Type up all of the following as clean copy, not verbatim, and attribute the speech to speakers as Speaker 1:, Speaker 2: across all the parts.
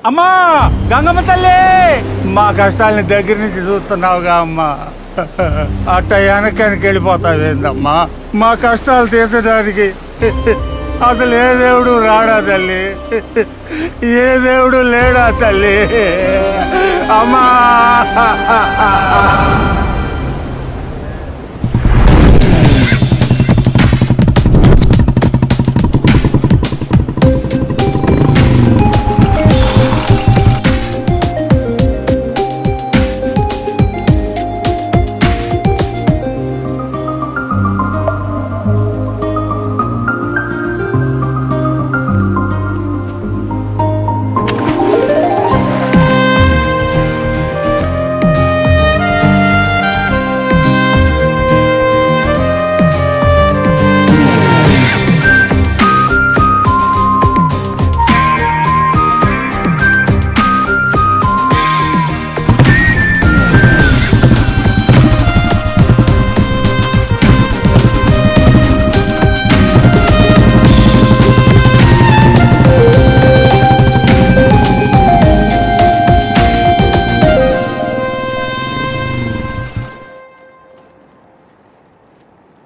Speaker 1: అమ్మా గంగమ్మ తల్లి, మా కష్టాలని దగ్గర నుంచి చూస్తున్నావుగా అమ్మా. అట్ట వెనక్కి వెళ్ళిపోతావేందమ్మా? మా కష్టాలు తీర్చడానికి అసలు ఏ దేవుడు రాడా తల్లి? ఏ దేవుడు లేడా తల్లి? అమ్మా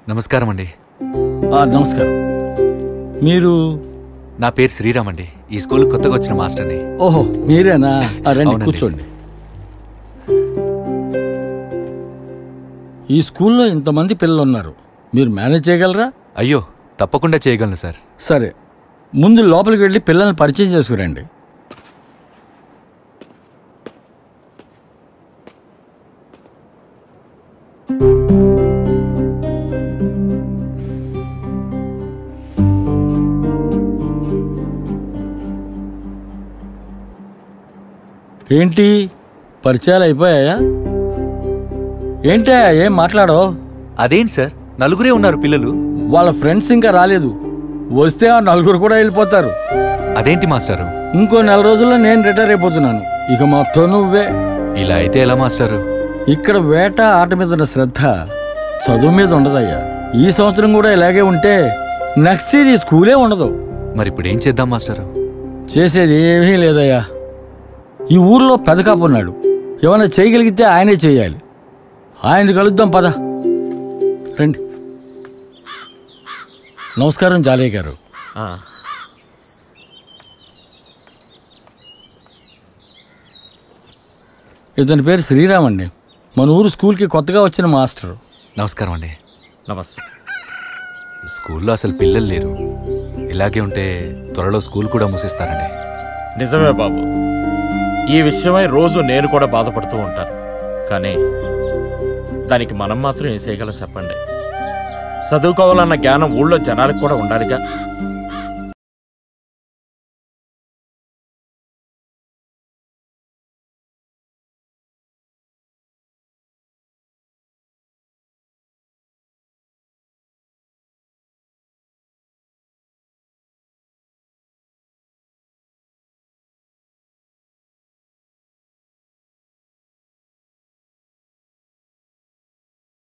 Speaker 2: నమస్కారం అండి.
Speaker 3: నమస్కారం. మీరు?
Speaker 2: నా పేరు శ్రీరామ్ అండి. ఈ స్కూల్ కొత్తగా వచ్చిన మాస్టర్ని.
Speaker 3: ఓహో మీరేనా? రండి కూర్చోండి. ఈ స్కూల్లో ఇంతమంది పిల్లలు ఉన్నారు, మీరు మేనేజ్ చేయగలరా?
Speaker 2: అయ్యో తప్పకుండా చేయగలను సార్.
Speaker 3: సరే, ముందు లోపలికి వెళ్ళి పిల్లల్ని పరిచయం చేసుకురండి. ఏంటి పరిచయాలు అయిపోయాయా? ఏంటా ఏం మాట్లాడో?
Speaker 2: అదేంటి సార్, నలుగురే ఉన్నారు పిల్లలు.
Speaker 3: వాళ్ళ ఫ్రెండ్స్ ఇంకా రాలేదు, వస్తే ఆ నలుగురు కూడా వెళ్ళిపోతారు.
Speaker 2: అదేంటి మాస్టారు?
Speaker 3: ఇంకో 4 రోజుల్లో నేను రిటైర్ అయిపోతున్నాను, ఇక మొత్తం నువ్వే.
Speaker 2: ఇలా అయితే ఎలా మాస్టారు?
Speaker 3: ఇక్కడ వేట ఆట మీద ఉన్న శ్రద్ధ చదువు మీద ఉండదయ్యా. ఈ సంవత్సరం కూడా ఇలాగే ఉంటే నెక్స్ట్ ఇయర్ ఈ స్కూలే ఉండదు.
Speaker 2: మరి ఇప్పుడు ఏం చేద్దాం మాస్టారు?
Speaker 3: చేసేది ఏమీ లేదయ్యా. ఈ ఊర్లో పెదకాపు ఉన్నాడు, ఏమైనా చేయగలిగితే ఆయనే చేయాలి. ఆయన్ని కలుద్దాం పద. రండి. నమస్కారం జాలయ్య గారు. ఇతని పేరు శ్రీరామ్ అండి, మన ఊరు స్కూల్కి కొత్తగా వచ్చిన మాస్టర్.
Speaker 2: నమస్కారం అండి.
Speaker 4: నమస్తే.
Speaker 2: స్కూల్లో అసలు పిల్లలు లేరు. ఇలాగే ఉంటే త్వరలో స్కూల్ కూడా మూసేస్తారండి.
Speaker 4: నిజమే బాబు, ఈ విషయమై రోజు నేను కూడా బాధపడుతూ ఉంటాను. కానీ దానికి మనం మాత్రం ఏం చేయగలం చెప్పండి? చదువుకోవాలన్న జ్ఞానం ఊళ్ళో జనాలకు కూడా ఉండాలిగా.